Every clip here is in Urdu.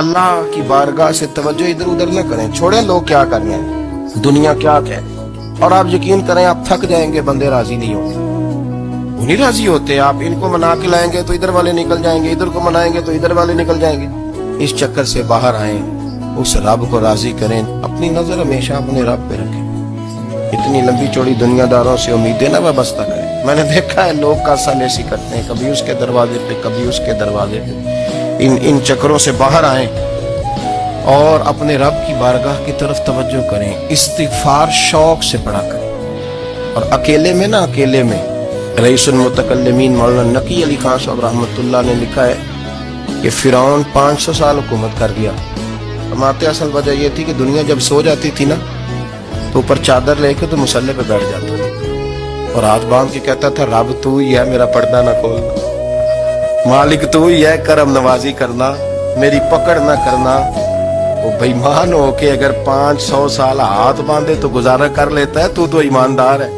اللہ کی بارگاہ سے توجہ ادھر ادھر نہ کریں، چھوڑیں لوگ کیا کر رہے ہیں، دنیا کیا کہے، اور آپ یقین کریں آپ تھک جائیں گے، بندے راضی نہیں ہوں گے، وہ نہیں راضی ہوتے۔ آپ ان کو منا کے لائیں گے تو ادھر والے نکل جائیں گے، ادھر کو منائیں گے تو ادھر والے نکل جائیں گے۔ اس چکر سے باہر آئیں، اس رب کو راضی کریں، اپنی نظر ہمیشہ اپنے رب پہ رکھیں۔ اتنی لمبی چوڑی دنیا داروں سے امیدیں نہ وابستہ کریں۔ میں نے دیکھا ہے لوگ کاسا لیسی کرتے ہیں، کبھی اس کے دروازے پہ کبھی اس کے دروازے پہ۔ ان چکروں سے باہر آئیں اور اپنے رب کی بارگاہ کی طرف توجہ کریں، استغفار شوق سے پڑھا کریں۔ اور اکیلے میں اکیلے میں رئیس المتکلمین مولانا نقی علی خان صاحب رحمۃ اللہ نے لکھا ہے کہ فرعون 500 سال حکومت کر گیا۔ فرماتے اصل وجہ یہ تھی کہ دنیا جب سو جاتی تھی نا تو اوپر چادر لے کے تو مصلے پہ بیٹھ جاتا تھا اور ہاتھ باندھ کے کہتا تھا رب تو ہی ہے، میرا پردہ نہ کھولنا، مالک تو ہی ہے، کرم نوازی کرنا، میری پکڑ نہ کرنا۔ وہ بےمان ہو کے اگر 500 سال ہاتھ باندھے تو گزارا کر لیتا ہے، تو ایماندار ہے۔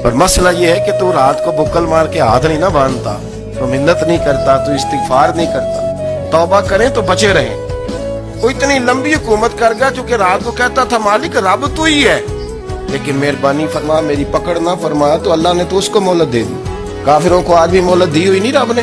پر مسئلہ یہ ہے کہ تو رات کو بکل مار کے ہاتھ نہیں نہ باندھتا، تو منت نہیں کرتا، تو استغفار نہیں کرتا۔ توبہ کریں تو بچے رہیں۔ وہ اتنی لمبی حکومت کر گیا جو کہ رات کو کہتا تھا مالک رب تو ہی ہے، لیکن مہربانی فرما، میری پکڑ نہ فرما، تو اللہ نے تو اس کو مہلت دے دی۔ کافروں کو آج بھی مہلت دی ہوئی نہیں رب نے۔